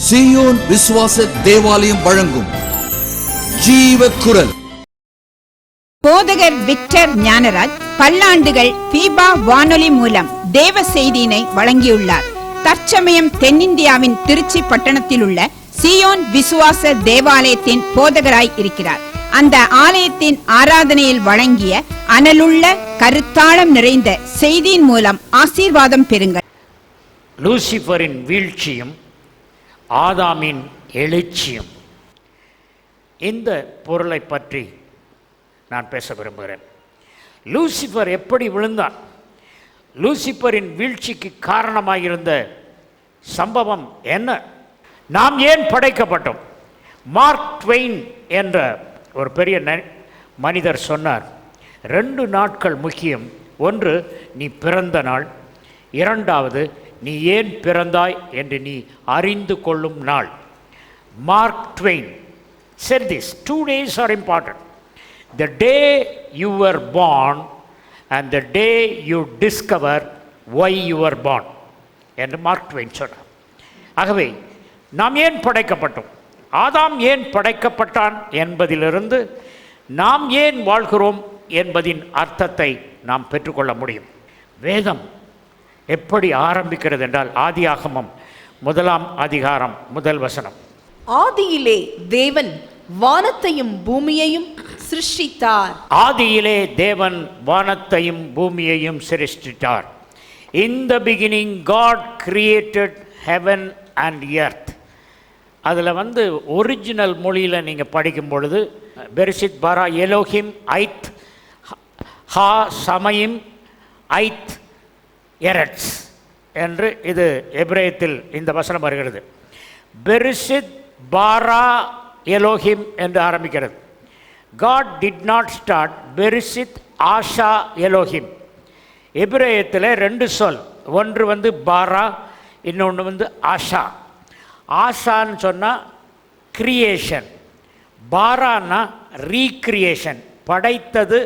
சீயோன் விசுவாச தேவாலயம் வழங்கும் ஜீவ குரல். போதகர் விக்டர் ஞானராஜ் பல்லாண்டுகள் பீபா வானொலி மூலம் தேவ செய்தியினை வழங்கியுள்ளார். தற்சமயம் தென்னிந்தியாவின் திருச்சி பட்டணத்தில் உள்ள சீயோன் விசுவாச தேவாலயத்தின் போதகராய் இருக்கிறார். அந்த ஆலயத்தின் ஆராதனையில் வழங்கிய அனலுள்ள கருத்தாளம் நிறைந்த செய்தியின் மூலம் ஆசீர்வாதம் பெறுங்கள். லூசிபரின் வீழ்ச்சியும் ஆதாமின் எழுச்சியும், இந்த பொருளை பற்றி நான் பேச விரும்புகிறேன். லூசிபர் எப்படி விழுந்தான்? லூசிபரின் வீழ்ச்சிக்கு காரணமாயிருந்த சம்பவம் என்ன? நாம் ஏன் படைக்கப்பட்டோம்? மார்க் ட்வெயின் என்ற ஒரு பெரிய மனிதர் சொன்னார், 2 நாட்கள் முக்கியம். ஒன்று நீ பிறந்த நாள், இரண்டாவது நீ ஏன் பிறந்தாய் என்று நீ அறிந்து கொள்ளும் நாள். Mark Twain said this, 2 days are important. The day you were born and the day you discover why you were born என்று மார்க் ட்வெயின் சொன்னார். ஆகவே நாம் ஏன் படைக்கப்பட்டோம், ஆதாம் ஏன் படைக்கப்பட்டான் என்பதிலிருந்து நாம் ஏன் வாழ்கிறோம் என்பதின் அர்த்தத்தை நாம் பெற்றுக்கொள்ள முடியும். வேதம் எப்படி ஆரம்பிக்கிறது என்றால், ஆதியாகமம் 1ஆம் அதிகாரம் 1 வசனம். ஆதியிலே தேவன் வானத்தையும் பூமியையும் சிருஷ்டித்தார். ஆதியிலே தேவன் வானத்தையும் பூமியையும் சிருஷ்டித்தார். In the beginning God created heaven and earth. அதில் ஒரிஜினல் மொழியில் நீங்கள் படிக்கும் பொழுது பெரிசித் பாரா எலோஹிம் ஐத் ஹா சமயம் ஐத் எரட்ஸ் என்று இது எபிரேயத்தில் இந்த வசனம் வருகிறது. பெரிசித் பாரா எலோஹிம் என்று ஆரம்பிக்கிறது. God did not start பெரிசித் ஆஷா எலோஹிம். எபிரேயத்தில் 2 சொல், ஒன்று பாரா, இன்னொன்று ஆஷா. ஆஷான்னு சொன்னால் கிரியேஷன், பாரான்னா ரீக்ரியேஷன், படைத்தது,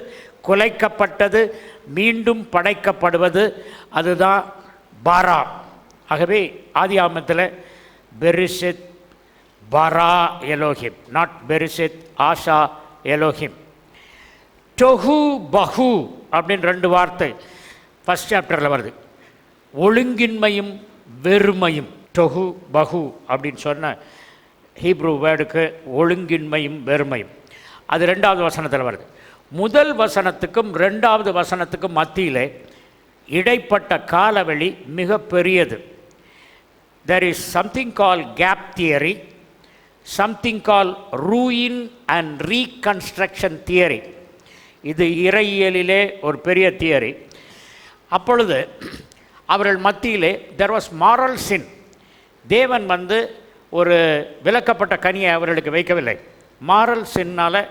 குலைக்கப்பட்டது, மீண்டும் படைக்கப்படுவது, அதுதான் பாரா. ஆகவே ஆதியாகமத்தில் பெரிசித் பாரா எலோஹிம், நாட் பெரிசித் ஆஷா எலோஹிம். டொஹு பஹு அப்படின்னு 2 வார்த்தை ஃபஸ்ட் சாப்டரில் வருது. ஒழுங்கின்மையும் வெறுமையும், டொஹு பஹு அப்படின்னு சொன்ன ஹீப்ரூ வேர்டுக்கு ஒழுங்கின்மையும் வெறுமையும், அது 2வது வசனத்தில் வருது. முதல் வசனத்துக்கும் 2வது வசனத்துக்கும் மத்தியிலே இடைப்பட்ட காலவெளி மிக பெரியது. There is something called gap theory, something called ruin and reconstruction theory. இது இறையியலிலே ஒரு பெரிய தியரி. அப்பொழுது அவர்கள் மத்தியிலே there was moral sin. தேவன் ஒரு விலக்கப்பட்ட கனியை அவர்களுக்கு வைக்கவில்லை. மாரல் சின்னால்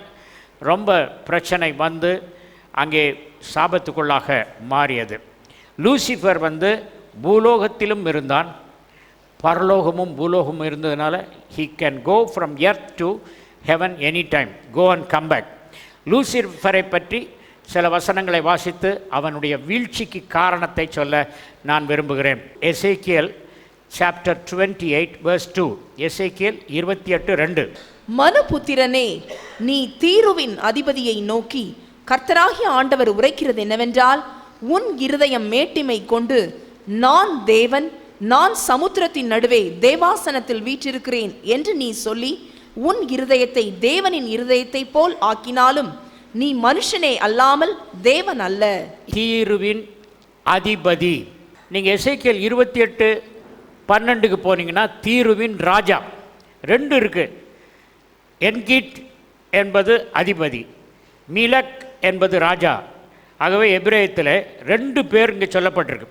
ரொம்ப பிரச்சனை அங்கே சாபத்துக்குள்ளாக மாறியது. லூசிஃபர் பூலோகத்திலும் இருந்தான், பரலோகமும் பூலோகமும் இருந்ததுனால he can go from earth to heaven anytime, go and come back. லூசிஃபரை பற்றி சில வசனங்களை வாசித்து அவனுடைய வீழ்ச்சிக்கு காரணத்தை சொல்ல நான் விரும்புகிறேன். எசேக்கியேல் chapter 28 verse 2. எசேக்கியேல் 28:2. மனுபுத்திரனே, நீ தீருவின் அதிபதியை நோக்கி, கர்த்தராகிய ஆண்டவர் உரைக்கிறது என்னவென்றால், உன் இருதயம் மேட்டிமை கொண்டு, நான் தேவன், நான் சமுத்திரத்தின் நடுவே தேவாசனத்தில் வீற்றிருக்கிறேன் என்று நீ சொல்லி உன் இருதயத்தை தேவனின் இருதயத்தை போல் ஆக்கினாலும் நீ மனுஷனே அல்லாமல் தேவன் அல்ல. தீருவின் அதிபதி. நீங்கள் எசேக்கியேல் 28:12 போனீங்கன்னா தீருவின் ராஜா 2 இருக்கு. என்கிட் என்பது அதிபதி, மிலக் என்பது ராஜா. ஆகவே எபிரேயத்தில் 2 பேர் இங்கே சொல்லப்பட்டிருக்கு.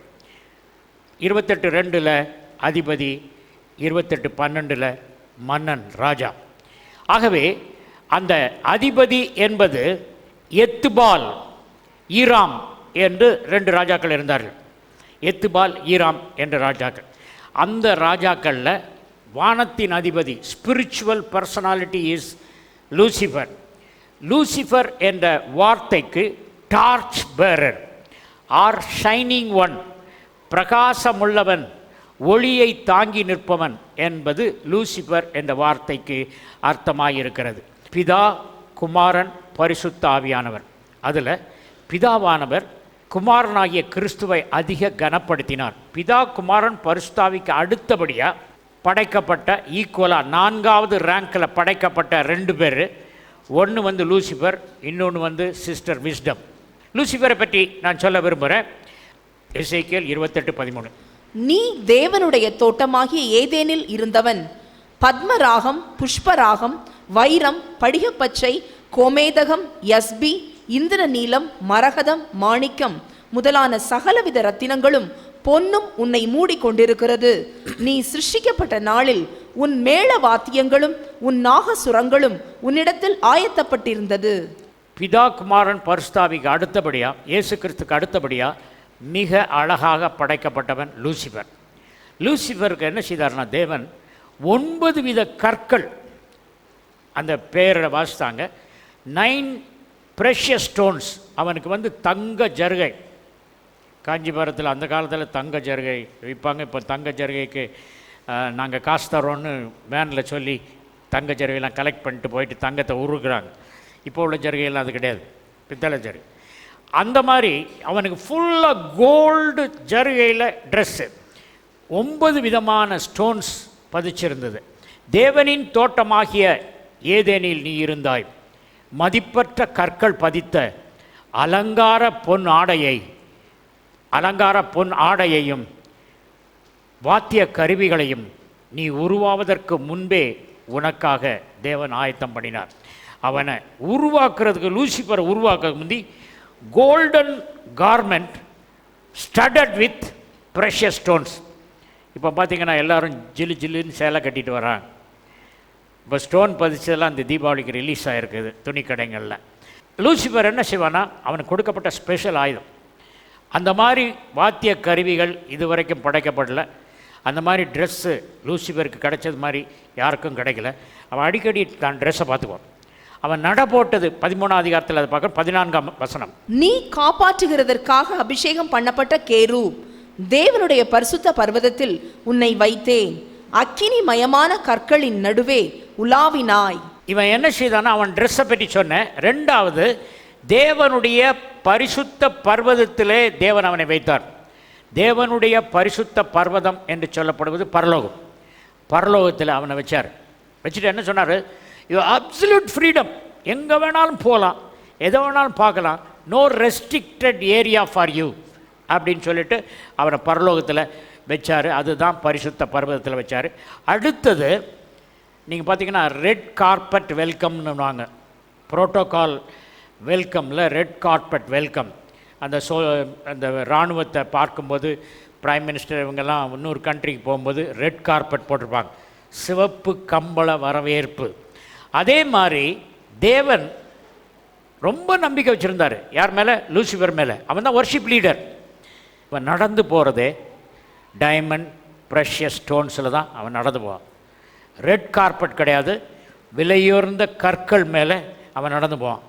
28:2 அதிபதி, 28:12 மன்னன், ராஜா. ஆகவே அந்த அதிபதி என்பது எத்துபால், ஈராம் என்று 2 ராஜாக்கள் இருந்தார்கள். எத்துபால், ஈராம் என்ற ராஜாக்கள். அந்த ராஜாக்களில் வானத்தின் அதிபதி, spiritual personality is Lucifer. Lucifer என்ற வார்த்தைக்கு torch bearer or shining one, பிரகாசமுள்ளவன், ஒளியை தாங்கி நிற்பவன் என்பது லூசிபர் என்ற வார்த்தைக்கு அர்த்தமாயிருக்கிறது. பிதா, குமாரன், பரிசுத்த ஆவியானவர். அதில் பிதாவானவர் குமாரனாகிய கிறிஸ்துவை அதிக கனப்படுத்தினார். பிதா, குமாரன், பரிசுத்தாவிக்கு அடுத்தபடியாக படைக்கப்பட்ட ஈக்குவலாக 4வது ரேங்கில் படைக்கப்பட்ட 2 பேர். ஒன்று லூசிபர், இன்னொன்று சிஸ்டர் விஸ்டம். லூசிபரை பற்றி நான் சொல்ல விரும்புகிறேன். எசேக்கியேல் 28:13. நீ தேவனுடைய தோட்டமாகிய ஏதேனில் இருந்தவன். பத்மராகம், புஷ்பராகம், வைரம், படிகப்பச்சை, கோமேதகம், யஸ்பி, இந்திர நீலம், மரகதம், மாணிக்கம் முதலான சகலவித ரத்தினங்களும் பொன்னும் உன்னை மூடிக்கொண்டிருக்கிறது. நீ சிருஷ்டிக்கப்பட்ட நாளில் உன் மேள வாத்தியங்களும் உன் நாகசுரங்களும் உன்னிடத்தில் ஆயத்தப்பட்டிருந்தது. பிதா, குமாரன், பரிசுத்தாவிக்கு அடுத்தபடியா, இயேசு கிறிஸ்துக்கு அடுத்தபடியா மிக அழகாக படைக்கப்பட்டவன் லூசிபர். லூசிபருக்கு என்ன செய்தார்னா, தேவன் 9 வித கற்கள், அந்த பேரை வாசித்தாங்க, 9 ப்ரெஷியஸ் ஸ்டோன்ஸ். அவனுக்கு தங்க ஜருகை. காஞ்சிபுரத்தில் அந்த காலத்தில் தங்க ஜருகை விற்பாங்க. இப்போ தங்க ஜருகைக்கு நாங்கள் காசு தரோன்னு வேனில் சொல்லி தங்க ஜருகையெல்லாம் கலெக்ட் பண்ணிட்டு போயிட்டு தங்கத்தை உருக்குறாங்க. இப்போ உள்ள ஜருகையெல்லாம் அது கிடையாது, பித்தளை ஜருகை. அந்த மாதிரி அவனுக்கு ஃபுல்லாக கோல்டு ஜருகையில் ட்ரெஸ்ஸு, 9 விதமான ஸ்டோன்ஸ் பதிச்சிருந்தது. தேவனின் தோட்டமாகிய ஏதேனில் நீ இருந்தாய். மதிப்பற்ற கற்கள் பதித்த அலங்கார பொன் ஆடையையும் வாத்திய கருவிகளையும் நீ உருவாவதற்கு முன்பே உனக்காக தேவன் ஆயத்தம் பண்ணினார். அவனை உருவாக்குறதுக்கு, லூசிபரை உருவாக்க முந்தி golden garment studded with precious stones. இப்போ பார்த்தீங்கன்னா எல்லோரும் ஜில்லு ஜில்லுன்னு சேலை கட்டிட்டு வராங்க. இப்போ ஸ்டோன் பதிச்சதெல்லாம் அந்த தீபாவளிக்கு ரிலீஸ் ஆகிருக்குது துணி கடைகளில். லூசிபர் என்ன செய்வானா, அவனுக்கு கொடுக்கப்பட்ட ஸ்பெஷல் ஆயுதம். அந்த மாதிரி வாத்திய கருவிகள் இது வரைக்கும் படைக்கப்படல. அந்த மாதிரி ட்ரெஸ்ஸு லூசிபருக்கு கிடைச்சது மாதிரி யாருக்கும் கிடைக்கல. அவன் அடிக்கடி தான் ட்ரெஸ்ஸை பார்த்துக்குவான். அவன் நட போட்டது 13ஆம் அதிகாரத்தில் அதை பார்க்க 14ஆம் வசனம். நீ காப்பாற்றுகிறதற்காக அபிஷேகம் பண்ணப்பட்ட கேரூப், தேவனுடைய பரிசுத்த பர்வதத்தில் உன்னை வைத்தேன். அக்கினி மயமான கற்களின் நடுவே உலாவினாய். இவன் என்ன செய்தானா, அவன் ட்ரெஸ்ஸை பற்றி சொன்ன. 2வது, தேவனுடைய பரிசுத்த பர்வதத்திலே தேவன் அவனை வைத்தார். தேவனுடைய பரிசுத்த பர்வதம் என்று சொல்லப்படுவது பரலோகம். பரலோகத்தில் அவனை வச்சார். வச்சுட்டு என்ன சொன்னார், யூ அப்சல்யூட் ஃப்ரீடம், எங்கே வேணாலும் போகலாம், எதை வேணாலும் பார்க்கலாம், no restricted area for you அப்படின்னு சொல்லிட்டு அவனை பரலோகத்தில் வச்சார். அதுதான் பரிசுத்த பர்வதத்தில் வச்சார். அடுத்தது நீங்கள் பார்த்தீங்கன்னா ரெட் கார்பெட் வெல்கம்னு வாங்க, புரோட்டோகால் வெல்கமில் ரெட் கார்பெட் வெல்கம். அந்த அந்த இராணுவத்தை பார்க்கும்போது பிரைம் மினிஸ்டர் இவங்கெல்லாம் இன்னொரு கண்ட்ரிக்கு போகும்போது ரெட் கார்பெட் போட்டிருப்பாங்க, சிவப்பு கம்பள வரவேற்பு. அதே மாதிரி தேவன் ரொம்ப நம்பிக்கை வச்சுருந்தார். யார் மேலே? லூசிபர் மேலே. அவன் தான் வர்ஷிப் லீடர். இப்போ நடந்து போகிறதே டைமண்ட் ப்ரெஷியஸ் ஸ்டோன்ஸில் தான் அவன் நடந்து போவான். ரெட் கார்பெட் கிடையாது, விலையுயர்ந்த கற்கள் மேலே அவன் நடந்து போவான்.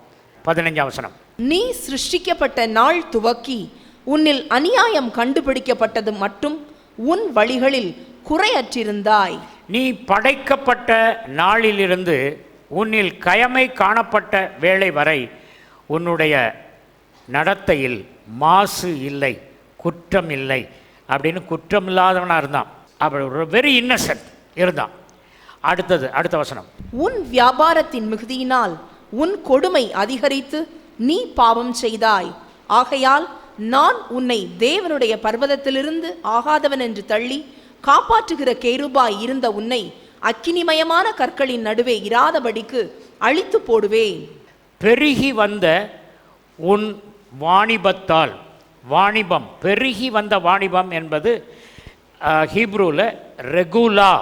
15ஆம் வசனம். நீ சிருஷ்டிக்கப்பட்ட நாள் துவக்கி உன்னில் அநியாயம் கண்டுபிடிக்கப்பட்டது மட்டும் உன் வழிகளில் குறையற்றிருந்தாய். நீ படைக்கப்பட்ட நாளிலிருந்து உன்னில் கயமை காணப்பட்ட வேளை வரை உன்னுடைய நடத்தையில் மாசு இல்லை, குற்றம் இல்லை அப்படின்னு குற்றம் இல்லாதவனாக இருந்தான். அப்படி ஒரு வெரி இன்னசென்ட் இருந்தான். அடுத்த வசனம். உன் வியாபாரத்தின் மிகுதியினால் உன் கொடுமை அதிகரித்து நீ பாவம் செய்தாய். ஆகையால் நான் உன்னை தேவனுடைய பர்வதத்திலிருந்து ஆகாதவன் என்று தள்ளி காப்பாற்றுகிற கேருபாய் இருந்த உன்னை அக்கினிமயமான கற்களின் நடுவே இராதபடிக்கு அழித்து போடுவேன். பெருகி வந்த உன் வாணிபத்தால், வாணிபம், பெருகி வந்த வாணிபம் என்பது ஹீப்ரூவில் ரெகுலா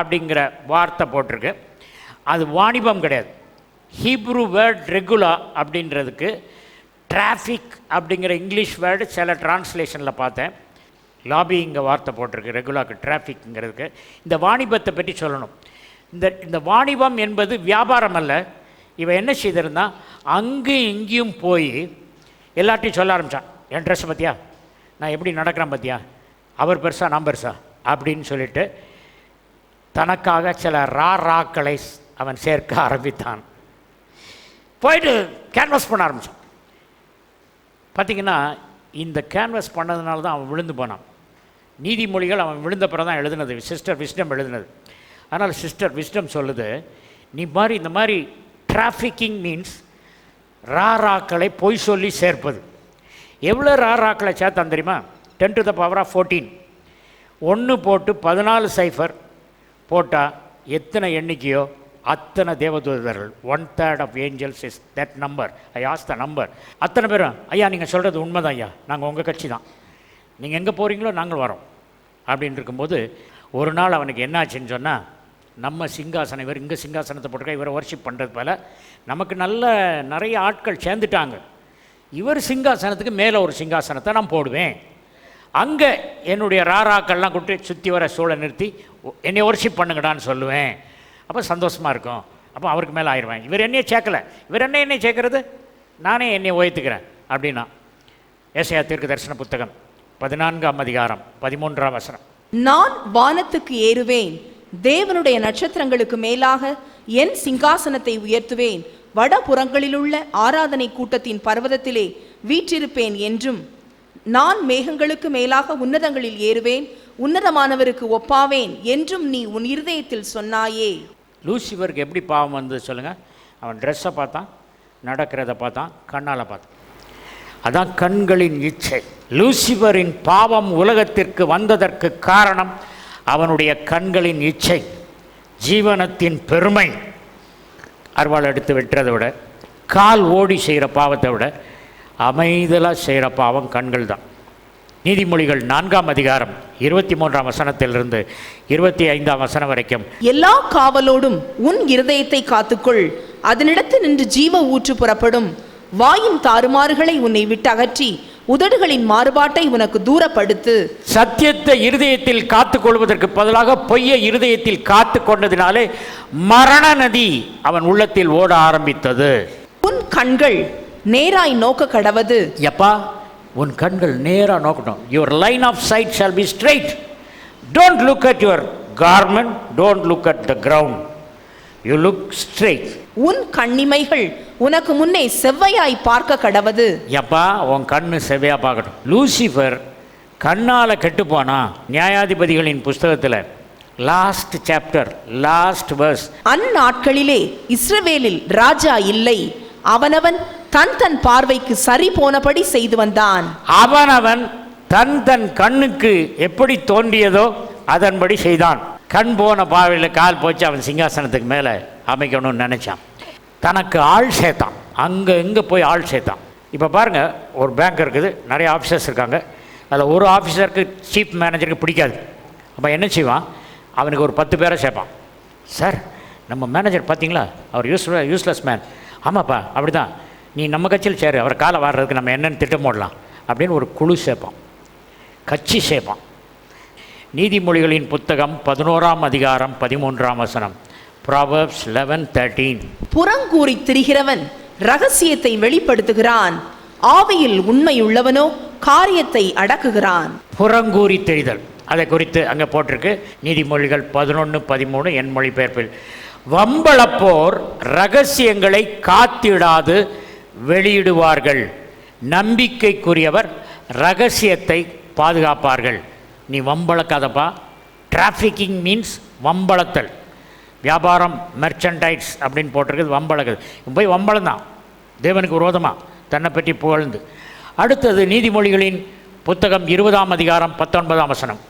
அப்படிங்கிற வார்த்தை போட்டிருக்கு. அது வாணிபம் கிடையாது. ஹீப்ரூ வேர்ட் ரெகுலா அப்படின்றதுக்கு டிராஃபிக் அப்படிங்கிற இங்கிலீஷ் வேர்டு சில டிரான்ஸ்லேஷனில் பார்த்தேன். லாபிங்கிற வார்த்தை போட்டிருக்கு ரெகுலாக்கு, டிராஃபிக்ங்கிறதுக்கு. இந்த வாணிபத்தை பற்றி சொல்லணும். இந்த வாணிபம் என்பது வியாபாரம் அல்ல. இவன் என்ன செய்திருந்தான், அங்கேயும் இங்கேயும் போய் எல்லாத்தையும் சொல்ல ஆரம்பித்தான். என் ட்ரெஸ்ஸை பற்றியா, நான் எப்படி நடக்கிறேன் பார்த்தியா, அவர் பெருசா நான் பெருசா அப்படின்னு சொல்லிட்டு தனக்காக சில ராக்களை அவன் சேர்க்க ஆரம்பித்தான். போயிட்டு கேன்வாஸ் பண்ண ஆரம்பித்தான். பார்த்திங்கன்னா இந்த கேன்வாஸ் பண்ணதுனால தான் அவன் விழுந்து போனான். நீதிமொழிகள் அவன் விழுந்த பிறகு தான் எழுதுனது, சிஸ்டர் விஸ்டம் எழுதுனது. அதனால் சிஸ்டர் விஸ்டம் சொல்லுது, நீ மாதிரி இந்த மாதிரி டிராஃபிக்கிங் மீன்ஸ் ராக்களை பொய் சொல்லி சேர்ப்பது. எவ்வளோ ராக்களை சேர்த்தான் தெரியுமா? 10 to the power of 14. 1 போட்டு 14 சைஃபர் போட்டால் எத்தனை எண்ணிக்கையோ அத்தனை தேவதூதர்கள். 1/3 of angels is that number. I asked the number. அத்தனை பேரும், ஐயா நீங்கள் சொல்கிறது உண்மைதான் ஐயா, நாங்கள் உங்கள் கட்சி தான், நீங்கள் எங்கே போகிறீங்களோ நாங்கள் வரோம் அப்படின்னு இருக்கும்போது ஒரு நாள் அவனுக்கு என்னாச்சுன்னு சொன்னால், நம்ம சிங்காசனம், இவர் இங்கே சிங்காசனத்தை போட்டிருக்கா, இவரை வர்ஷிப் பண்ணுறது போல் நமக்கு நிறைய ஆட்கள் சேர்ந்துட்டாங்க, இவர் சிங்காசனத்துக்கு மேலே ஒரு சிங்காசனத்தை நான் போடுவேன், அங்கே என்னுடைய ராராக்கள்லாம் கூப்பிட்டு சுற்றி வர சூழலை நிறுத்தி என்னை வர்ஷிப் பண்ணுங்கடான்னு சொல்லுவேன். அப்போ சந்தோஷமாக இருக்கும், அப்போ அவருக்கு மேலே ஆயிடுவேன். இவர் என்னையை சேர்க்கலை, இவர் என்னை சேர்க்கறது, நானே என்னை உயர்த்துக்கிறேன் அப்படின்னா. ஏசாயா தீர்க்க தரிசன புத்தகம் 14ஆம் அதிகாரம் 13ஆம் வசனம். நான் வானத்துக்கு ஏறுவேன், தேவனுடைய நட்சத்திரங்களுக்கு மேலாக என் சிங்காசனத்தை உயர்த்துவேன், வடபுறங்களிலுள்ள ஆராதனை கூட்டத்தின் பர்வதத்திலே வீற்றிருப்பேன் என்றும், நான் மேகங்களுக்கு மேலாக உன்னதங்களில் ஏறுவேன், உன்னதமானவருக்கு ஒப்பாவேன் என்றும் நீ உன் இருதயத்தில் சொன்னாயே. லூசிஃபருக்கு எப்படி பாவம் வந்தது சொல்லுங்கள்? அவன் ட்ரெஸ்ஸை பார்த்தான், நடக்கிறத பார்த்தான், கண்ணால் பார்த்தான். அதான் கண்களின் இச்சை. லூசிஃபரின் பாவம் உலகத்திற்கு வந்ததற்கு காரணம் அவனுடைய கண்களின் இச்சை. ஜீவனத்தின் பெருமை, அருவாள் எடுத்து வெட்டுறதை விட, கால் ஓடி செய்கிற பாவத்தை விட அமைதலாக செய்கிற பாவம் கண்கள் தான். நீதிமொழிகள் 4ஆம் அதிகாரம் 23ஆம் வசனத்திலிருந்து 25ஆம் வசனம் வரைக்கும். எல்லா காவலோடும் உன் இருதயத்தை காத்துக்கொள், அதனிடத்து நின்று ஜீவ ஊற்று புறப்படும். வாயின் தாறுமாறுகளை உன்னை விட்டு அகற்றி உதடுகளின் மாறுபாட்டை உனக்கு தூரப்படுத்து. சத்தியத்தை இருதயத்தில் காத்து கொள்வதற்கு பதிலாக பொய்யை இருதயத்தில் காத்து கொண்டதினாலே மரண நதி அவன் உள்ளத்தில் ஓட ஆரம்பித்தது. உன் கண்கள் நேராய் நோக்க கடவது. எப்பா, உன் கண்கள் நேராக நோக்கணும். Your line of sight shall be straight. Don't look at your garment, don't look at the ground, you look straight. உன் கண்ணிமைகள் உனக்கு முன்னே செவ்வையாய் பார்க்க கடவது. எப்பா, உன் கண்ணு செவ்வையாக பார்க்கட்டும். லூசிஃபர் கண்ணால் கெட்டு போனா. நியாயாதிபதிகளின் புஸ்தகத்தில் லாஸ்ட் சாப்டர், லாஸ்ட் வேர்ஸ். அந்நாட்களிலே இஸ்ரவேலில் ராஜா இல்லை, அவனவன் தன் தன் பார்வைக்கு சரி போனபடி செய்து வந்தான். அவனவன் தன் தன் கண்ணுக்கு எப்படி தோன்றியதோ அதன்படி செய்தான். கண் போன பார்வையில் கால் போச்சு, அவன் சிங்காசனத்துக்கு மேலே அமைக்கணும்னு நினச்சான். தனக்கு ஆள் சேர்த்தான், அங்கே இங்கே போய் ஆள் சேர்த்தான். இப்போ பாருங்கள், ஒரு பேங்க் இருக்குது, நிறைய ஆஃபீஸர்ஸ் இருக்காங்க. அதில் ஒரு ஆஃபீஸருக்கு சீஃப் மேனேஜருக்கு பிடிக்காது. அப்போ என்ன செய்வான், அவனுக்கு ஒரு 10 பேரை சேர்ப்பான். சார், நம்ம மேனேஜர் பார்த்தீங்களா, அவர் யூஸ்லெஸ் மேன். ஆமாப்பா, அப்படி தான், நீ நம்ம கட்சியில் சேரு, அவர் காலை வாடுறதுக்கு நம்ம என்னென்னு திட்டம் போடலாம் அப்படின்னு ஒரு குழு சேர்ப்பான், கட்சி சேர்ப்பான். நீதிமொழிகளின் புத்தகம் 11ஆம் அதிகாரம் 13ஆம் வசனம். Proverbs 11:13. புறங்கூறி திரிகிறவன் ரகசியத்தை வெளிப்படுத்துகிறான், ஆவியில் உண்மையுள்ளவனோ காரியத்தை அடக்குகிறான். புறங்கூறி தெரிதல், அதை குறித்து அங்கே போட்டிருக்கு. நீதிமொழிகள் 11:13 என் மொழிபெயர்ப்பில். வம்பளப்போர் ரகசியங்களை காத்திடாது வெளியிடுவார்கள், நம்பிக்கைக்குரியவர் ரகசியத்தை பாதுகாப்பார்கள். நீ வம்பளக்காதப்பா. Trafficking means வம்பளத்தல். வியாபாரம், மெர்ச்சன்டைஸ் அப்படின்னு போட்டிருக்குது, வம்பளக்குது. போய் வம்பளம் தான், தேவனுக்கு விரோதமாக தன்னை பற்றி புகழ்ந்து. அடுத்தது நீதிமொழிகளின் புத்தகம் 20ஆம் அதிகாரம் 19ஆம் வசனம்.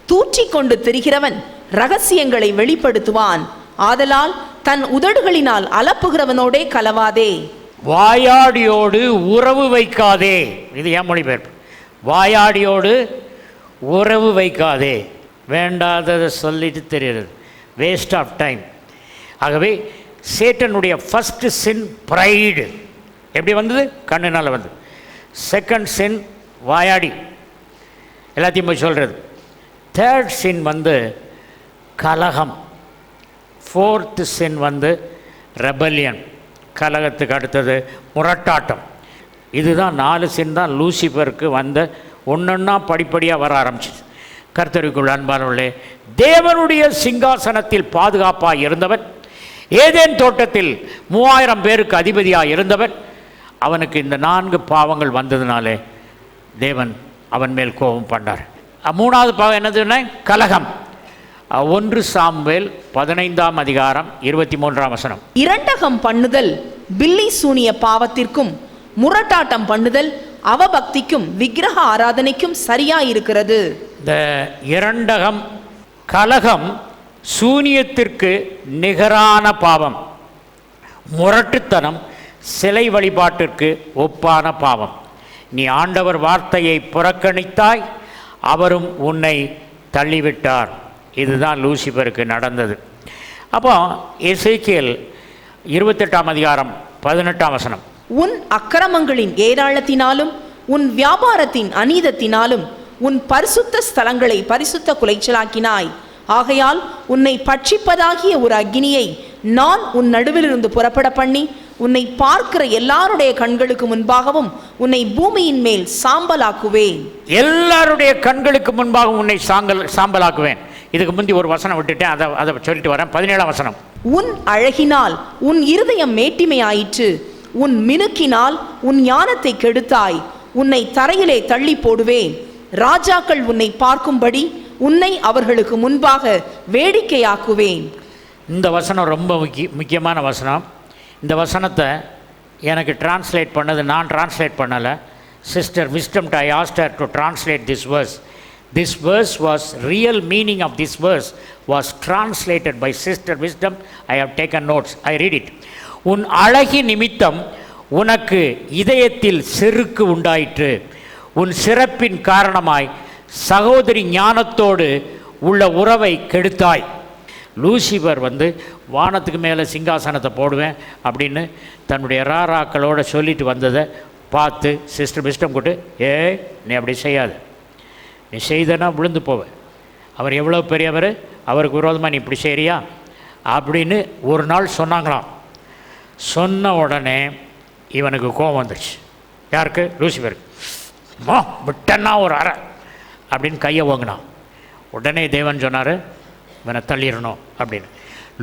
தூற்றிக்கொண்டு திரிகிறவன் ரகசியங்களை வெளிப்படுத்துவான், ஆதலால் தன் உதடுகளினால் அலப்புகிறவனோடே கலவாதே. வாயாடியோடு உறவு வைக்காதே. இது ஏன் மொழிபெயர்ப்பு. வாயாடியோடு உறவு வைக்காதே, வேண்டாததை சொல்லிட்டு தெரியுது, வேஸ்ட் ஆஃப் டைம். ஆகவே சேட்டனுடைய ஃபர்ஸ்ட் சின் ப்ரைடு. எப்படி வந்தது? கண்ணுனால் வந்து. செகண்ட் சின் வாயாடி, எல்லாத்தையும் போய் சொல்கிறது. தேர்ட் சின் வந்து கலகம். ஃபோர்த்து சின் வந்து ரெபல்லியன், கலகத்துக்கு அடுத்தது முரட்டாட்டம். இதுதான் 4 சின் தான் லூசிஃபருக்கு வந்த ஒன்றொன்னா படிப்படியாக வர ஆரம்பிச்சிச்சு. கர்த்தருக்குள் அன்பானவர்களே, தேவனுடைய சிங்காசனத்தில் பாதுகாப்பாக இருந்தவன், ஏதேன் தோட்டத்தில் 3000 பேருக்கு அதிபதியாக இருந்தவன், அவனுக்கு இந்த 4 பாவங்கள் வந்ததுனாலே தேவன் அவன் மேல் கோபம் பண்ணார். 3வது பாவம் என்னதுன்னா கலகம். 1 சாமுவேல் 15ஆம் அதிகாரம் 23ஆம் வசனம். இரண்டகம் பண்ணுதல் பில்லி சூனிய பாவத்திற்கும் முரட்டாட்டம் பண்ணுதல் அவபக்திக்கும் விக்கிரக ஆராதனைக்கும் சரியாயிருக்கிறது. இந்த இரண்டகம், கலகம் சூனியத்திற்கு நிகரான பாவம், முரட்டுத்தனம் சிலை வழிபாட்டிற்கு ஒப்பான பாவம். நீ ஆண்டவர் வார்த்தையை புறக்கணித்தாய், அவரும் உன்னை தள்ளிவிட்டார். இதுதான் லூசிபருக்கு நடந்தது. அப்போ எசேக்கியேல் 28ஆம் அதிகாரம் 18ஆம் வசனம். உன் அக்கிரமங்களின் ஏராளத்தினாலும் உன் வியாபாரத்தின் அநீதத்தினாலும் உன் பரிசுத்த ஸ்தலங்களை பரிசுத்த குலைச்சலாக்கினாய். ஆகையால் உன்னை பட்சிப்பதாகிய ஒரு அக்கினியை நான் உன் நடுவிலிருந்து புறப்பட பண்ணி உன்னை பார்க்கிற எல்லாருடைய கண்களுக்கு முன்பாகவும் உன்னை பூமியின் மேல் சாம்பலாக்குவேன். எல்லாருடைய கண்களுக்கு முன்பாகவும் உன்னை சாம்பலாக்குவேன். இதுக்கு முந்தி ஒரு வசனம் விட்டுட்டேன், அதை சொல்லிட்டு வரேன். 17ஆம் வசனம். உன் அழகினால் உன் இருதயம் மேட்டிமையாயிற்று, உன் மினுக்கினால் உன் ஞானத்தை கெடுத்தாய். உன்னை தரையிலே தள்ளி போடுவேன். ராஜாக்கள் உன்னை பார்க்கும்படி உன்னை அவர்களுக்கு முன்பாக வேடிக்கையாக்குவேன். இந்த வசனம் ரொம்ப முக்கியமான வசனம். இந்த வசனத்தை எனக்கு டிரான்ஸ்லேட் பண்ணது நான் டிரான்ஸ்லேட் பண்ணலை. Sister Wisdom I asked her to translate this verse. This verse was, real meaning of this verse was translated by Sister Wisdom. I have taken notes. I read it. உன் அழகி நிமித்தம் உனக்கு இதயத்தில் செருக்கு உண்டாயிற்று, உன் சிறப்பின் காரணமாய் சகோதரி ஞானத்தோடு உள்ள உறவை கெடுத்தாய். லூசிபர் வானத்துக்கு மேலே சிங்காசனத்தை போடுவேன் அப்படின்னு தன்னுடைய ராராக்களோடு சொல்லிட்டு வந்ததை பார்த்து சிஸ்டர் விஸ்டம் கூட்டு, நீ அப்படி செய்யாது, நீ செய்தனா விழுந்து போவேன், அவர் எவ்வளோ பெரியவர், அவருக்கு விரோதமாக நீ இப்படி செய்கிறியா அப்படின்னு ஒரு நாள் சொன்னாங்களாம். சொன்ன உடனே இவனுக்கு கோபம் வந்துடுச்சு. யாருக்கு? லூசிபருக்கு. விட்டன்னா ஒரு அறை அப்படின்னு கையை ஓங்கினான். உடனே தேவன் சொன்னார், இவனை தள்ளிடணும் அப்படின்னு.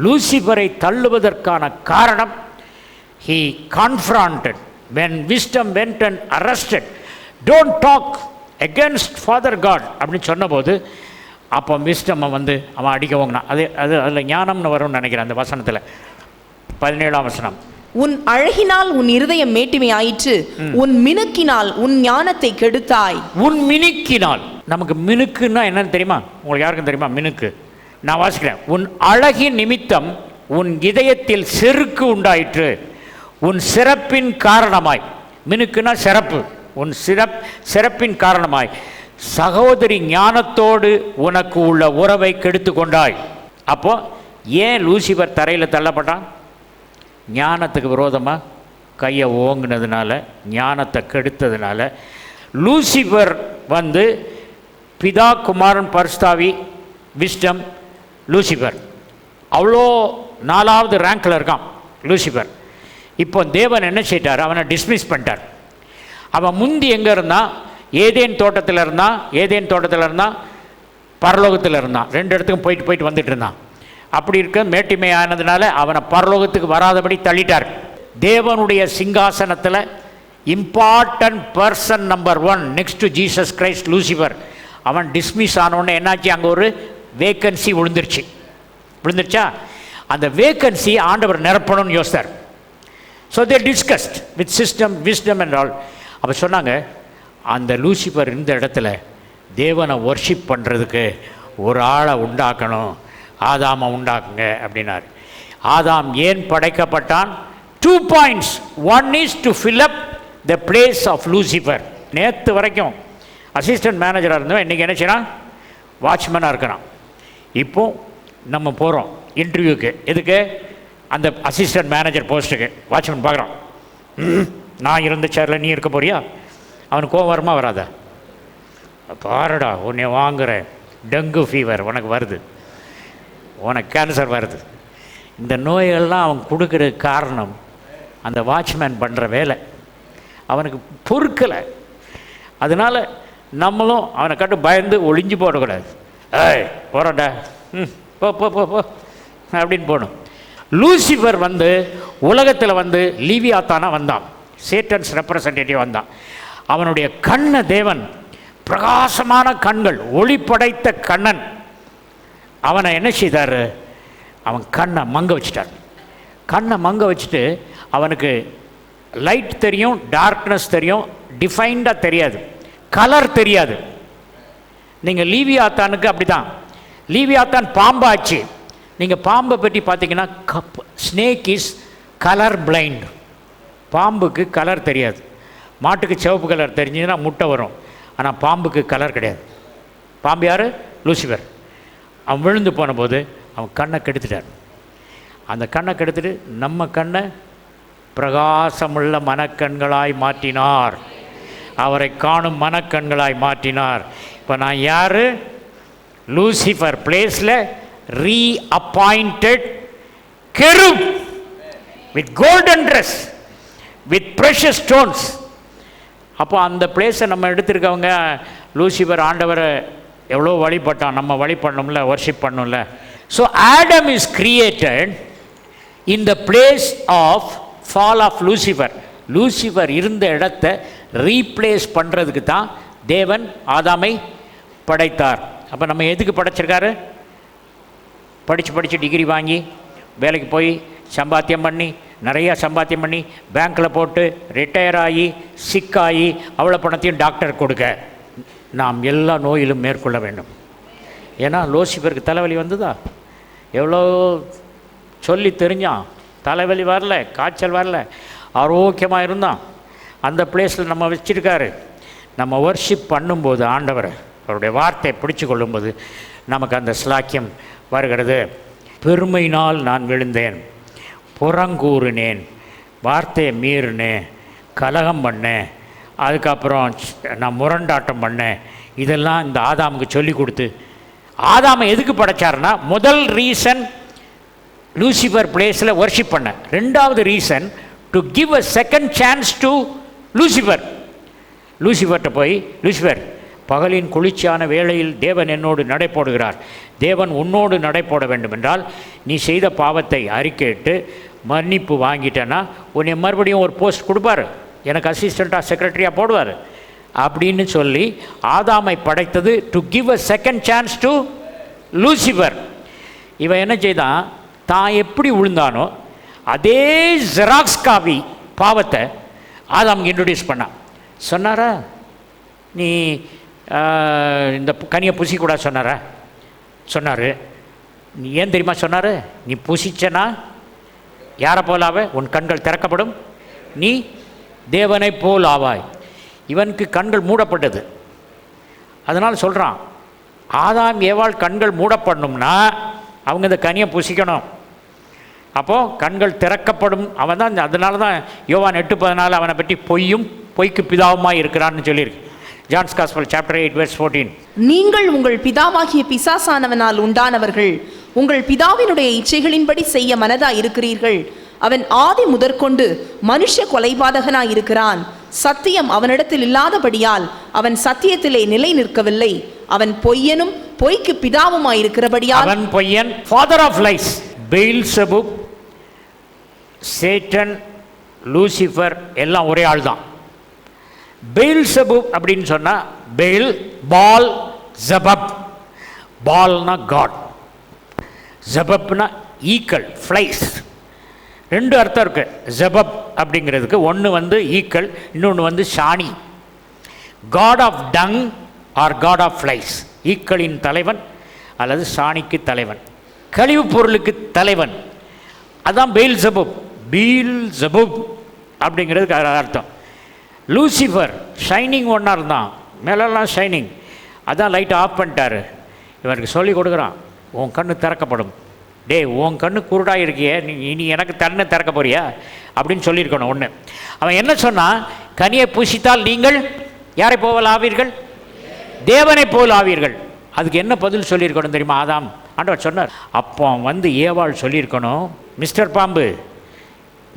லூசிபரை தள்ளுவதற்கான காரணம், he confronted when wisdom went and arrested, don't talk against Father God அப்படின்னு சொன்னபோது அப்போ விஸ்டம் அவன் அடிக்க ஓங்கினான். அதில் ஞானம்னு வரும்னு நினைக்கிறேன் அந்த வசனத்தில். 17ஆம் வசனம். உன் அழகினால் உன் இருதயம் மேட்டிமை ஆயிற்று, உன் மினுக்கினால் உன் ஞானத்தை கெடுத்தாய். உன் மினுக்கினால், நமக்கு மினுக்குன்னா என்னன்னு தெரியுமா? உங்களுக்கு யாருக்கும் தெரியுமா மினுக்கு? நான் வாசிக்கிறேன். உன் அழகின் நிமித்தம் உன் இதயத்தில் செருக்கு உண்டாயிற்று, உன் சிறப்பின் காரணமாய். மினுக்குன்னா சிறப்பு. உன் சிறப்பின் காரணமாய் சகோதரி ஞானத்தோடு உனக்கு உள்ள உறவை கெடுத்து கொண்டாய். அப்போ ஏன் லூசிபர் தரையில் தள்ளப்பட்டான்? ஞானத்துக்கு விரோதமாக கையை ஓங்கினதுனால, ஞானத்தை கெடுத்ததுனால. லூசிபர் பிதா குமாரன் பரிசுத்தாவி விஸ்டம் லூசிபர் அவ்வளோ 4வது ரேங்கில் இருக்கான் லூசிபர். இப்போ தேவன் என்ன செய்தார்? அவனை டிஸ்மிஸ் பண்ணிட்டார். அவன் முந்தி எங்கே இருந்தான்? ஏதேன் தோட்டத்தில் இருந்தான், பரலோகத்தில் இருந்தான். 2 இடத்துக்கும் போயிட்டு வந்துட்டு இருந்தான். அப்படி இருக்க மேட்டிமை ஆனதுனால அவனை பரலோகத்துக்கு வராதபடி தள்ளிட்டார். தேவனுடைய சிங்காசனத்தில் important person number 1 next to Jesus Christ Lucifer. அவன் டிஸ்மிஸ் ஆனோடனே என்னாச்சு? அங்கே ஒரு வேக்கன்சி விழுந்துருச்சா? அந்த வேக்கன்சி ஆண்டவர் நிரப்பணும்னு யோசித்தார். So they discussed with system wisdom and all. அப்போ சொன்னாங்க, அந்த லூசிபர் இந்த இடத்துல தேவனை ஒர்ஷிப் பண்ணுறதுக்கு ஒரு ஆளை உண்டாக்கணும், ஆதாமை உண்டாக்குங்க அப்படின்னார். ஆதாம் ஏன் படைக்கப்பட்டான்? 2 points. 1 is to fill up the place of Lucifer. நேற்று வரைக்கும் அசிஸ்டன்ட் மேனேஜராக இருந்தோம், இன்றைக்கி என்ன செய்யறான்? வாட்ச்மேனாக இருக்கிறான். இப்போ நம்ம போகிறோம் இன்டர்வியூக்கு. எதுக்கு? அந்த அசிஸ்டன்ட் மேனேஜர் போஸ்ட்டுக்கு. வாட்ச்மேன் பார்க்குறான், நான் இருந்த சேரில் நீ இருக்க போறியா? அவனுக்கு கோவம் வருமா வராத? பாருடா, உன்னை வாங்குகிறேன், டெங்கு ஃபீவர் உனக்கு வருது, உனக்கு கேன்சர் வருது. இந்த நோயெல்லாம் அவன் கொடுக்குற காரணம் அந்த வாட்ச்மேன் பண்ணுற வேலை. அவனுக்கு பொறுக்கலை. அதனால் நம்மளும் அவனை கண்டு பயந்து ஒளிஞ்சு போடக்கூடாது. ஏய் போகிறோண்டா, போ போ போ போ அப்படின்னு போகணும். லூசிஃபர் வந்து உலகத்தில் வந்து லீவியாத்தானா வந்தான், சேட்டன்ஸ் ரெப்ரசன்டேட்டிவ் வந்தான். அவனுடைய கண்ணை தேவன், பிரகாசமான கண்கள், ஒளி படைத்த கண்ணன், அவனை என்ன செய்தார்? அவன் கண்ணை மங்க வச்சிட்டார். கண்ணை மங்க வச்சுட்டு அவனுக்கு லைட் தெரியும், டார்க்னஸ் தெரியும், டிஃபைன்டாக தெரியாது, கலர் தெரியாது. நீங்கள் லீவியாத்தானுக்கு அப்படி தான். லீவியாத்தான் பாம்பாச்சு. நீங்கள் பாம்பை பற்றி பார்த்தீங்கன்னா ஸ்னேக் இஸ் கலர் பிளைண்ட். பாம்புக்கு கலர் தெரியாது. மாட்டுக்கு சிவப்பு கலர் தெரிஞ்சதுன்னா முட்டை வரும், ஆனால் பாம்புக்கு கலர் கிடையாது. பாம்பு யார்? லூசிஃபர். அவன் விழுந்து போன போது அவன் கண்ணை கெடுத்துட்டார். அந்த கண்ணை கெடுத்துட்டு நம்ம கண்ணை பிரகாசமுள்ள மனக்கண்களாய் மாற்றினார். அவரை காணும் மனக்கண்களாய் மாற்றினார். இப்போ நான் யார்? லூசிஃபர் பிளேஸில் reappointed cherub with golden dress with precious stones. அப்போ அந்த பிளேஸை நம்ம எடுத்திருக்கவங்க, லூசிஃபர் ஆண்டவரை எவ்வளோ வழிபட்டான், நம்ம வழிபடணும்ல, வர்ஷிப் பண்ணணும்ல. So Adam is created in the place of fall of Lucifer. Lucifer இருந்த இடத்தை ரீப்ளேஸ் பண்ணுறதுக்கு தான் தேவன் ஆதாமை படைத்தார். அப்போ நம்ம எதுக்கு படைச்சிருக்காரு? படித்து டிகிரி வாங்கி வேலைக்கு போய் சம்பாத்தியம் பண்ணி, நிறையா சம்பாத்தியம் பண்ணி, பேங்க்கில் போட்டு ரிட்டையர் ஆகி சிக்காகி அவ்வளோ பணத்தையும் டாக்டர் கொடுக்க நாம் எல்லா நோயிலும் மேற்கொள்ள வேண்டும். ஏன்னா லூசிஃபருக்கு தலைவலி வந்ததா? எவ்வளோ சொல்லி தெரிஞ்சான், தலைவலி வரல, காய்ச்சல் வரல, ஆரோக்கியமாக இருந்தான். அந்த பிளேஸில் நம்ம வச்சுருக்காரு. நம்ம வர்ஷிப் பண்ணும்போது ஆண்டவர் அவருடைய வார்த்தையை பிடிச்சு கொள்ளும்போது நமக்கு அந்த ஸ்லாக்கியம் வருகிறது. பெருமையினால் நான் விழுந்தேன், புறங்கூறினேன், வார்த்தையை மீறினேன், கலகம் பண்ணேன், அதுக்கப்புறம் நான் முரண்டாட்டம் பண்ணேன். இதெல்லாம் இந்த ஆதாமுக்கு சொல்லி கொடுத்து, ஆதாமை எதுக்கு படைச்சாருன்னா, முதல் ரீசன் லூசிஃபர் பிளேஸில் வர்ஷிப் பண்ண. ரெண்டாவது reason to give a second chance to Lucifer. லூசிஃபர்கிட்ட போய், லூசிஃபர், பகலின் குளிர்ச்சியான வேளையில் தேவன் என்னோடு நடைபோடுகிறார், தேவன் உன்னோடு நடைபோட வேண்டும் என்றால் நீ செய்த பாவத்தை அறிக்கையிட்டு மன்னிப்பு வாங்கிட்டேன்னா உன்னை மறுபடியும் ஒரு போஸ்ட் கொடுப்பார், எனக்கு அசிஸ்டண்ட்டாக செக்ரட்டரியாக போடுவார் அப்படின்னு சொல்லி ஆதாமை படைத்தது to give a second chance to Lucifer. இவன் என்ன செய்தான்? தான் எப்படி விழுந்தானோ அதே ஜெராக்ஸ் காபி பாவத்தை ஆதாமுக்கு இன்ட்ரடியூஸ் பண்ணான். சொன்னாரா நீ இந்த கனியை புசிக்கூடாது சொன்னாரா? சொன்னார். நீ ஏன் தெரியுமா சொன்னார்? நீ புசிச்சனா யாரை போல் ஆவ? உன் கண்கள் திறக்கப்படும், நீ தேவனை போல் ஆவாய். இவனுக்கு கண்கள் மூடப்பட்டது. அதனால் சொல்கிறான், ஆதாம் ஏவாள் கண்கள் மூடப்படணும்னா அவங்க இந்த கனியை புசிக்கணும். அப்போது கண்கள் திறக்கப்படும். அவன் தான், அதனால தான் யோவான் 8:14 அவனை பற்றி பொய்யும் பொய்க்கு பிதாவுமாய் இருக்கிறான்னு சொல்லியிருக்கு. John's gospel chapter 8 verse 14. நீங்கள் உங்கள் பிதாவாகிய பிசாசானவனால் உண்டானவர்கள், உங்கள் பிதாவினுடைய இச்சைகளின்படி செய்ய மனதாய் இருக்கிறீர்கள். அவன் ஆதி முதற்கொண்டு மனுஷ கொலைபாதகனாய் இருக்கிறான். சத்தியம் அவனிடத்தில் இல்லாதபடியால் அவன் சத்தியத்திலே நிலை நிற்கவில்லை. அவன் பொய்யனும் பொய்க்கு பிதாவுமாயிருக்கிறபடியால், அவன் பொய்யன், father of lies. Beelzebub, Satan, Lucifer எல்லாம் ஒரே ஆள் தான். பெயில்செபூப் அப்படின்னு சொன்னால் பெயில், பால், ஜபப். பால்னா காட், ஜபப்னா ஈக்கள், ஃப்ளைஸ். ரெண்டு அர்த்தம் இருக்குது ஜபப் அப்படிங்கிறதுக்கு. ஒன்று வந்து ஈக்கள், இன்னொன்று வந்து சாணி. God of dung or god of flies. ஈக்களின் தலைவன் அல்லது சாணிக்கு தலைவன், கழிவுப் பொருளுக்கு தலைவன். அதான் பெயில்செபூப். பீல்செபூப் அப்படிங்கிறதுக்கு அர்த்தம். லூசிஃபர் ஷைனிங் ஒன்னாக இருந்தான், மேலெல்லாம் ஷைனிங். அதான் லைட்டை ஆஃப் பண்ணிட்டாரு. இவருக்கு சொல்லி கொடுக்குறான், உன் கண்ணு திறக்கப்படும். டே, உன் கண்ணு குருடாக இருக்கியே, நீ எனக்கு கண்ணை திறக்க போறியா அப்படின்னு சொல்லியிருக்கணும். ஒன்று அவன் என்ன சொன்னான்? கனியை புசித்தால் நீங்கள் யாரை போல் ஆவீர்கள்? தேவனை போல் ஆவீர்கள். அதுக்கு என்ன பதில் சொல்லியிருக்கணும் தெரியுமா? ஆதாம் ஆண்டவர் சொன்னார். அப்போ வந்து ஏவாள் சொல்லியிருக்கணும், மிஸ்டர் பாம்பு,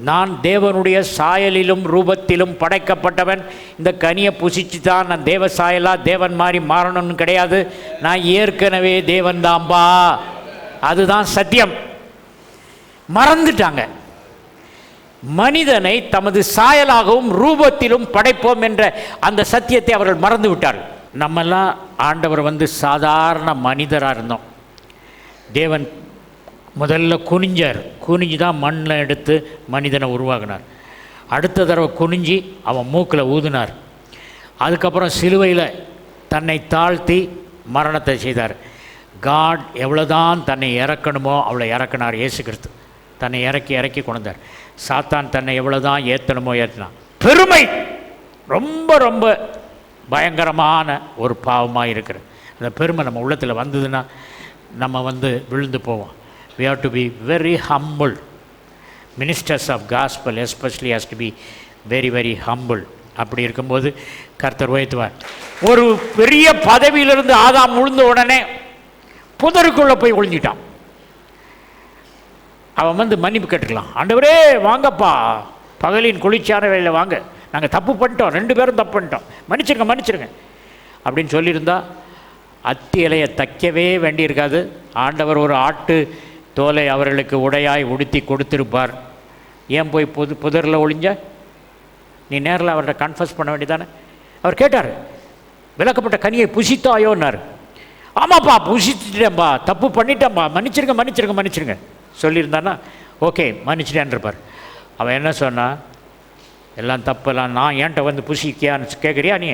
நான் தேவனுடைய சாயலிலும் ரூபத்திலும் படைக்கப்பட்டவன். இந்த கனியை புசிச்சு தான் நான் தேவ சாயலா தேவன் மாதிரி மாறணும்னு கிடையாது. நான் ஏற்கனவே தேவன் தான்பா. அதுதான் சத்தியம். மறந்துட்டாங்க. மனிதனை தமது சாயலாகவும் ரூபத்திலும் படைப்போம் என்ற அந்த சத்தியத்தை அவர்கள் மறந்து விட்டார்கள். நம்மெல்லாம் ஆண்டவர் சாதாரண மனிதராக இருந்தோம். தேவன் முதல்ல குனிஞ்சு தான் மண்ணில் எடுத்து மனிதனை உருவாகினார். அடுத்த தடவை குனிஞ்சி அவன் மூக்கில் ஊதினார். அதுக்கப்புறம் சிலுவையில் தன்னை தாழ்த்தி மரணத்தை செய்தார். காட் எவ்வளோதான் தன்னை இறக்கணுமோ அவ்வளோ இறக்கினார். இயேசு கிறிஸ்து தன்னை இறக்கி கொண்டார். சாத்தான் தன்னை எவ்வளோதான் ஏற்றணுமோ ஏற்றினான். பெருமை ரொம்ப ரொம்ப பயங்கரமான ஒரு பாவமாக இருக்கிறது. அந்த பெருமை நம்ம உள்ளத்தில் வந்ததுன்னா நம்ம விழுந்து போவோம். We have to be very humble. Ministers of gospel especially has to be very very humble. அப்படி இருக்கும்போது கர்த்தர் உயர்த்துவார். ஒரு பெரிய பதவியிலிருந்து ஆதாம் விழுந்த உடனே புதருக்குள்ளே போய் ஒளிஞ்சிட்டான். அவன் மன்னிப்பு கேட்டுக்கலாம். ஆண்டவரே வாங்கப்பா, பகலின் குளிர்ச்சியான வேலையில் வாங்க, நாங்கள் தப்பு பண்ணிட்டோம், 2 பேரும் தப்பு பண்ணிட்டோம், மன்னிச்சிருங்க அப்படின்னு சொல்லியிருந்தா அத்தி இலையை தைக்கவே வேண்டியிருக்காது. ஆண்டவர் ஒரு ஆட்டு தோலை அவர்களுக்கு உடையாய் உடுத்தி கொடுத்துருப்பார். ஏன் போய் புதரில் ஒளிஞ்ச? நீ நேரில் அவர்கிட்ட கன்ஃபஸ் பண்ண வேண்டியதானே. அவர் கேட்டார், விளக்கப்பட்ட கனியை புசித்தாயோன்னார். ஆமாப்பா புசிச்சிட்டேன்பா, தப்பு பண்ணிட்டேன்பா, மன்னிச்சிருங்க சொல்லியிருந்தானா ஓகே மன்னிச்சிட்டேன் இருப்பார். அவன் என்ன சொன்னான்? எல்லாம் தப்பெல்லாம் நான் என்கிட்ட புசிக்கியான்னு கேட்குறியா? நீ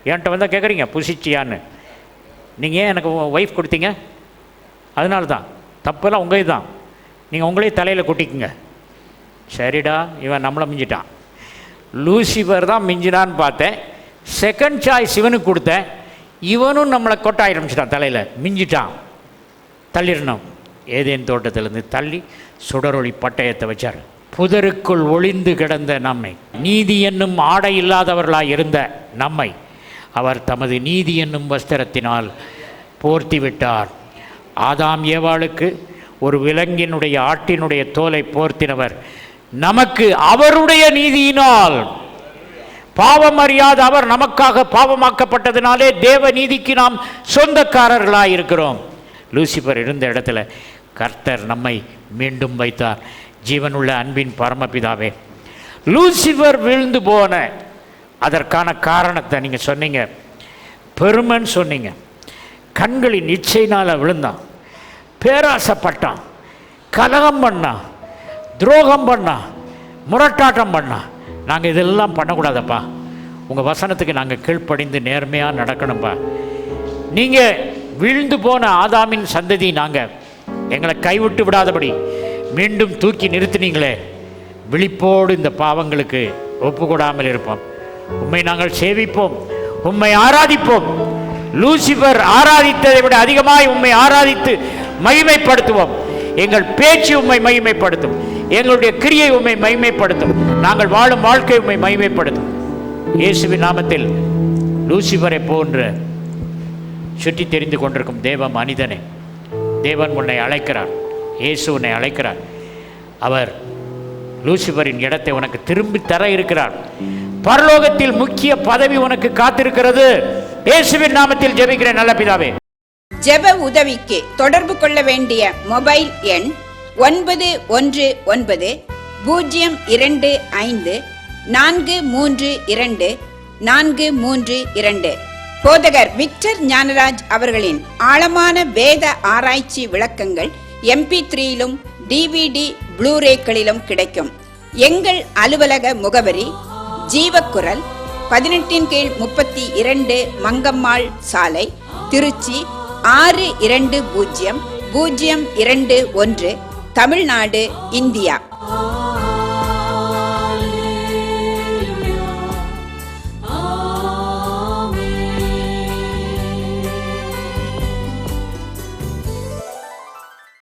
என்கிட்ட வந்தால் கேட்குறீங்க புசிச்சியான்னு. நீங்கள் ஏன் எனக்கு ஒய்ஃப் கொடுத்தீங்க? அதனால தான் தப்பெல்லாம் உங்கள் தான், நீங்கள் உங்களே தலையில் கொட்டிக்குங்க. சரிடா, இவன் நம்மளை மிஞ்சிட்டான். லூசிஃபர் தான் மிஞ்சினான்னு பார்த்தேன். செகண்ட் சாய்ஸ் இவனுக்கு கொடுத்தேன், இவனும் நம்மளை கொட்ட ஆரம்பிச்சிட்டான், தலையில் மிஞ்சிட்டான். தள்ளிடணும். ஏதேன் தோட்டத்திலேருந்து தள்ளி சுடரொளி பட்டயத்தை வச்சார். புதருக்குள் ஒளிந்து கிடந்த நம்மை, நீதி என்னும் ஆடை இல்லாதவர்களாய் இருந்த நம்மை அவர் தமது நீதி என்னும் வஸ்திரத்தினால் போர்த்தி விட்டார். ஆதாம் ஏவாளுக்கு ஒரு விலங்கினுடைய ஆட்டினுடைய தோலை போர்த்தினவர் நமக்கு அவருடைய நீதியினால், பாவம் அறியாத அவர் நமக்காக பாவமாக்கப்பட்டதினாலே தேவ நீதிக்கு நாம் சொந்தக்காரர்களாக இருக்கிறோம். லூசிஃபர் இருந்த இடத்துல கர்த்தர் நம்மை மீண்டும் வைத்தார். ஜீவனுள்ள அன்பின் பரமபிதாவே, லூசிஃபர் விழுந்து போன அதற்கான காரணத்தை நீங்கள் சொன்னீங்க. பெருமைன்னு சொன்னீங்க. கண்களின் இச்சையினால் விழுந்தான், பேராசைப்பட்டான், கலகம் பண்ணான், துரோகம் பண்ணான், முரட்டாட்டம் பண்ணான். நாங்கள் இதெல்லாம் பண்ணக்கூடாதப்பா. உங்கள் வசனத்துக்கு நாங்கள் கீழ்ப்படிந்து நேர்மையாக நடக்கணும்ப்பா. நீங்கள் விழுந்து போன ஆதாமின் சந்ததி நாங்கள், எங்களை கைவிட்டு விடாதபடி மீண்டும் தூக்கி நிறுத்தினீங்களே, விழிப்போடு இந்த பாவங்களுக்கு ஒப்புக்கூடாமல் இருப்போம். உம்மை நாங்கள் சேவிப்போம், உம்மை ஆராதிப்போம். லூசிஃபர் ஆராதித்ததை விட அதிகமாய் உம்மை ஆராதித்து மகிமைப்படுத்துவோம். எங்கள் பேச்சு உம்மை மகிமைப்படுத்தும், எங்களுடைய கிரியை உம்மை மகிமைப்படுத்தும், நாங்கள் வாழும் வாழ்க்கை உம்மை மகிமைப்படுத்தும். இயேசுவின் நாமத்தில் லூசிஃபரை போன்ற சுற்றி தெரிந்து கொண்டிருக்கும் தேவ மனிதனே, தேவன் உன்னை அழைக்கிறார், இயேசு உன்னை அழைக்கிறார். அவர் லூசிஃபரின் இடத்தை உனக்கு திரும்பி தர இருக்கிறார். பரலோகத்தில் முக்கிய பதவி உனக்கு காத்திருக்கிறது. இயேசுவின் நாமத்தில் ஜெபிக்கிறேன் நல்ல பிதாவே. ஜெப உதவிக்கு தொடர்பு கொள்ள வேண்டிய மொபைல் எண் 919-025-432-432. போதகர் விக்டர் ஞானராஜ் அவர்களின் ஆழமான வேத ஆராய்ச்சி விளக்கங்கள் MP3யிலும் DVD ப்ளூரேக்களிலும் கிடைக்கும். எங்கள் அலுவலக முகவரி ஜீவக்குரல் 18/32 மங்கம்மாள் சாலை, திருச்சி 620021, தமிழ்நாடு, இந்தியா.